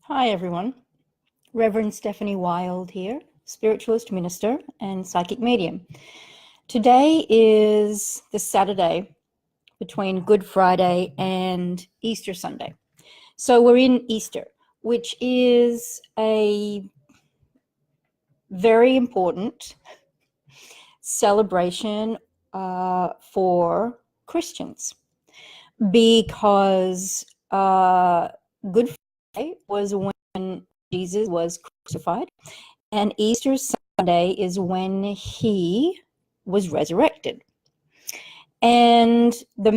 Hi, everyone. Reverend Stephanie Wild here, spiritualist minister and psychic medium. Today is the Saturday between Good Friday and Easter Sunday. So we're in Easter, which is a very important celebration for Christians because Good Friday was when Jesus was crucified, and Easter Sunday is when he was resurrected. And the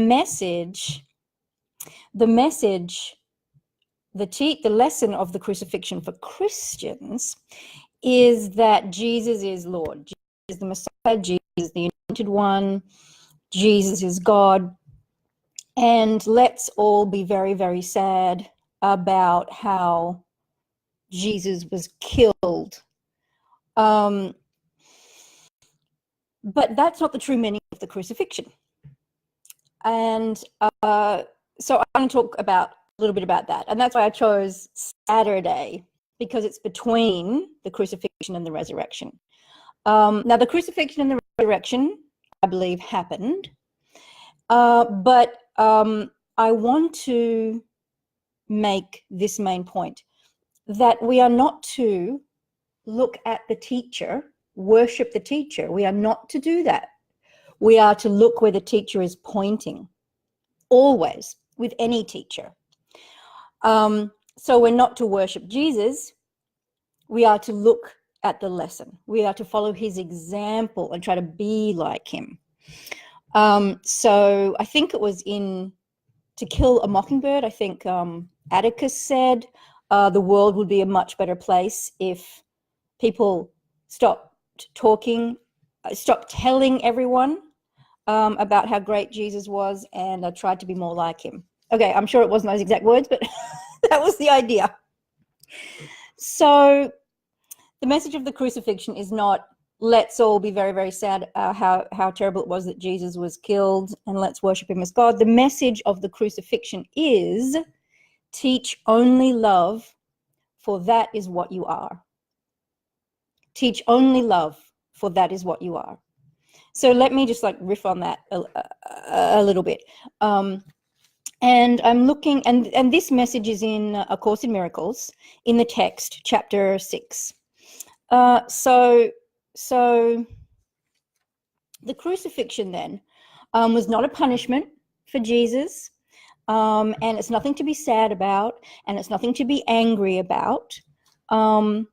lesson of the crucifixion for Christians is that Jesus is Lord. Jesus is the Messiah. Jesus is the anointed one. Jesus is God. And let's all be very, very sad about how Jesus was killed. But that's not the true meaning of the crucifixion. And so I'm going to talk a little bit about that. And that's why I chose Saturday, because it's between the crucifixion and the resurrection. Now, the crucifixion and the resurrection, I believe, happened. But I want to make this main point, that we are not to look at the teacher, worship the teacher. We are not to do that. We are to look where the teacher is pointing, always, with any teacher. So we're not to worship Jesus. We are to look at the lesson. We are to follow his example and try to be like him. So I think it was in To Kill a Mockingbird, I think Atticus said, the world would be a much better place if people stopped telling everyone about how great Jesus was, and I tried to be more like him. Okay, I'm sure it wasn't those exact words, but that was the idea. So the message of the crucifixion is not, let's all be very, very sad how terrible it was that Jesus was killed, and let's worship him as God. The message of the crucifixion is, teach only love, for that is what you are. Teach only love, for that is what you are. So let me just riff on that a little bit. And I'm looking, and this message is in A Course in Miracles, in the text, chapter 6. So the crucifixion then was not a punishment for Jesus, and it's nothing to be sad about, and it's nothing to be angry about. And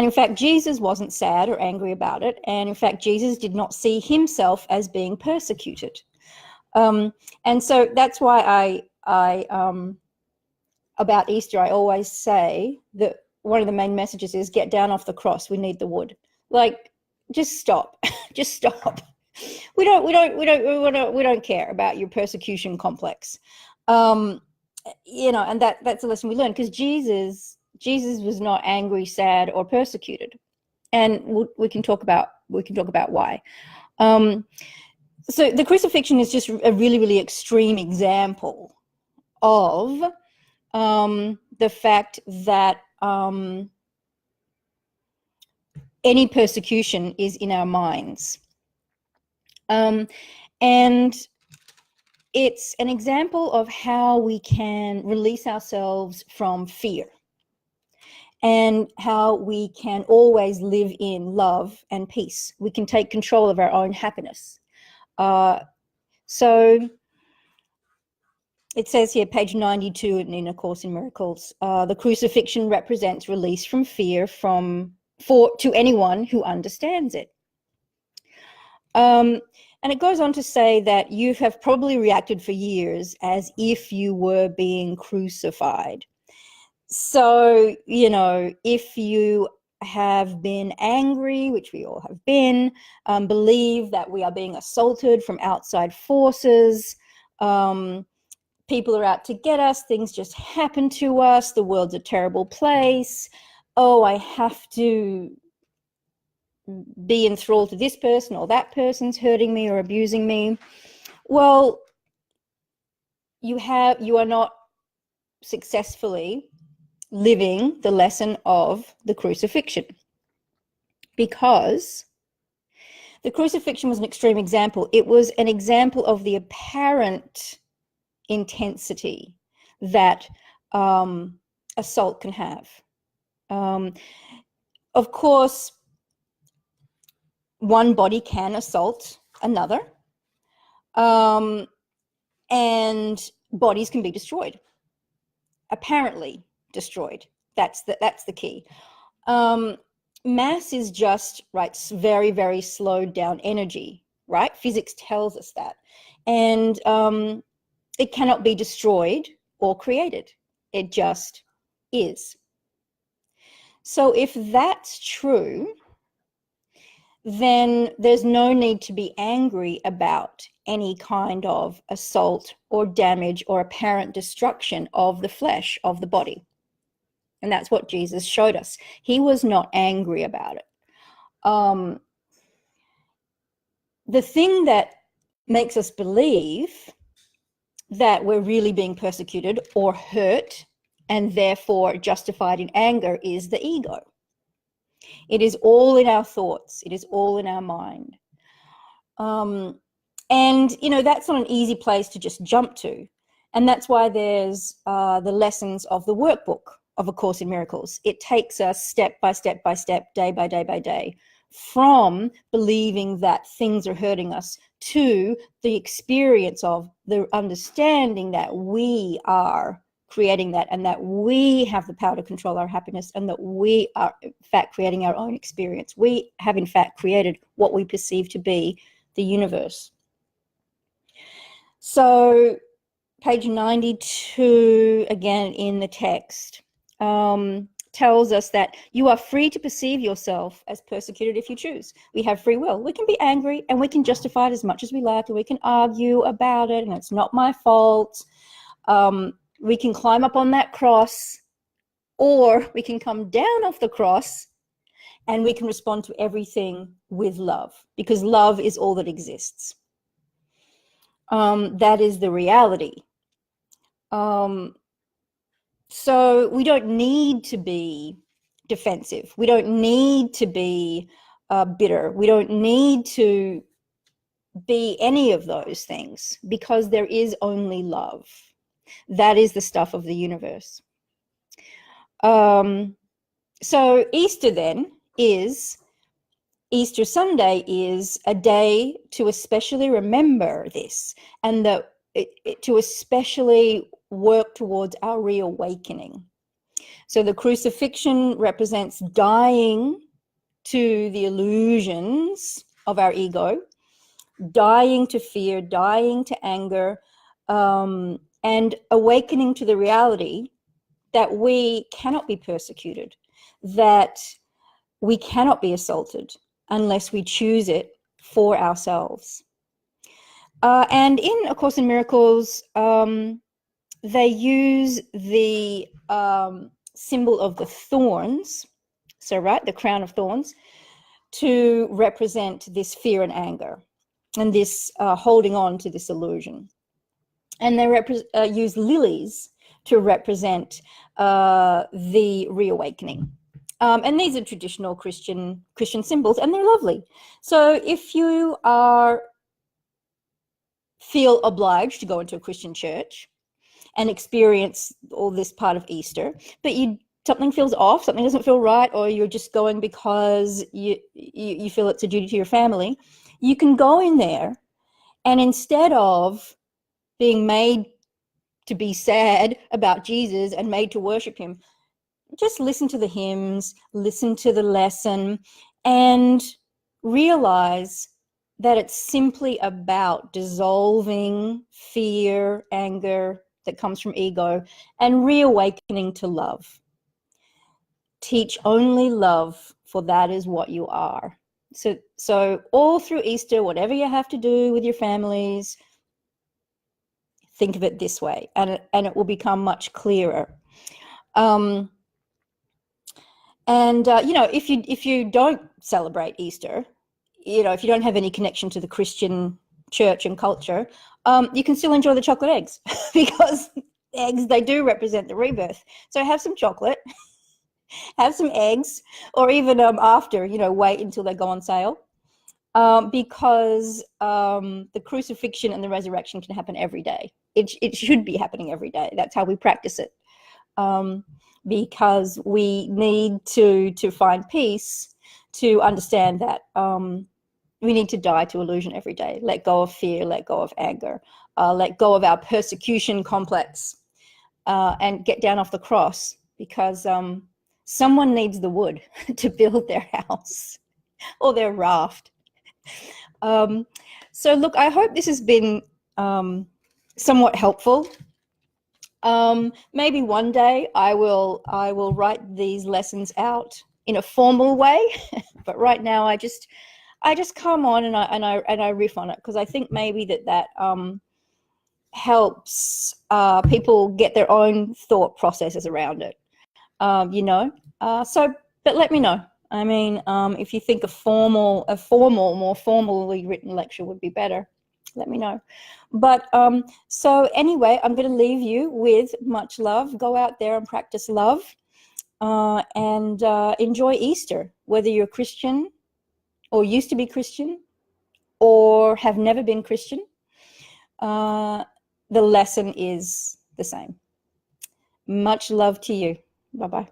in fact, Jesus wasn't sad or angry about it. And in fact, Jesus did not see himself as being persecuted. And so that's why I about Easter, I always say that one of the main messages is, get down off the cross. We need the wood. Just stop. Just stop. We don't care about your persecution complex. And that's a lesson we learn, because Jesus was not angry, sad, or persecuted, and we can talk about why. So the crucifixion is just a really, really extreme example of the fact that any persecution is in our minds, and it's an example of how we can release ourselves from fear, and how we can always live in love and peace. We can take control of our own happiness. So it says here, page 92 in A Course in Miracles, the crucifixion represents release from fear to anyone who understands it. And it goes on to say that you have probably reacted for years as if you were being crucified. So, if you have been angry, which we all have been, believe that we are being assaulted from outside forces, people are out to get us, things just happen to us, the world's a terrible place, oh, I have to be enthralled to this person, or that person's hurting me or abusing me. Well, you are not successfully living the lesson of the crucifixion, because the crucifixion was an extreme example. It was an example of the apparent intensity that assault can have. Of course, one body can assault another, and bodies can be destroyed, apparently destroyed. That's the key. Mass is just, right, very, very slowed down energy, right? Physics tells us that. And it cannot be destroyed or created. It just is. So if that's true, then there's no need to be angry about any kind of assault or damage or apparent destruction of the flesh of the body. And that's what Jesus showed us. He was not angry about it. The thing that makes us believe that we're really being persecuted or hurt and therefore justified in anger is the ego. It is all in our thoughts. It is all in our mind. And, you know, that's not an easy place to just jump to. And that's why there's the lessons of the workbook of A Course in Miracles. It takes us step by step by step, day by day by day, from believing that things are hurting us to the experience of the understanding that we are creating that, and that we have the power to control our happiness, and that we are in fact creating our own experience. We have in fact created what we perceive to be the universe. So page 92 again in the text tells us that you are free to perceive yourself as persecuted if you choose. We have free will. We can be angry and we can justify it as much as we like, and we can argue about it and it's not my fault. We can climb up on that cross, or we can come down off the cross and we can respond to everything with love, because love is all that exists. That is the reality. So we don't need to be defensive. We don't need to be bitter. We don't need to be any of those things, because there is only love. That is the stuff of the universe. So Easter then Easter Sunday is a day to especially remember this, and to especially work towards our reawakening. So the crucifixion represents dying to the illusions of our ego, dying to fear, dying to anger, and awakening to the reality that we cannot be persecuted, that we cannot be assaulted unless we choose it for ourselves. And in A Course in Miracles, they use the symbol of the thorns, so right, the crown of thorns, to represent this fear and anger, and this holding on to this illusion. And they use lilies to represent the reawakening. And these are traditional Christian symbols, and they're lovely. So if you feel obliged to go into a Christian church and experience all this part of Easter, but something feels off, something doesn't feel right, or you're just going because you feel it's a duty to your family, you can go in there, and instead of being made to be sad about Jesus and made to worship him, just listen to the hymns, listen to the lesson, and realize that it's simply about dissolving fear, anger that comes from ego, and reawakening to love. Teach only love, for that is what you are. So all through Easter, whatever you have to do with your families, think of it this way, and it will become much clearer. You know, if you don't celebrate Easter, you know, if you don't have any connection to the Christian church and culture, you can still enjoy the chocolate eggs because eggs, they do represent the rebirth. So have some chocolate, have some eggs, or even after, wait until they go on sale. Because the crucifixion and the resurrection can happen every day. It should be happening every day. That's how we practice it. Because we need to find peace, to understand that we need to die to illusion every day. Let go of fear, let go of anger, let go of our persecution complex, and get down off the cross, because someone needs the wood to build their house or their raft. So look, I hope this has been somewhat helpful. Maybe one day I will write these lessons out in a formal way, but right now I just come on and I riff on it, because I think maybe that helps people get their own thought processes around it. So, but let me know. I mean, if you think more formally written lecture would be better, let me know. But so anyway, I'm going to leave you with much love. Go out there and practice love, and enjoy Easter, whether you're Christian or used to be Christian or have never been Christian. The lesson is the same. Much love to you. Bye-bye.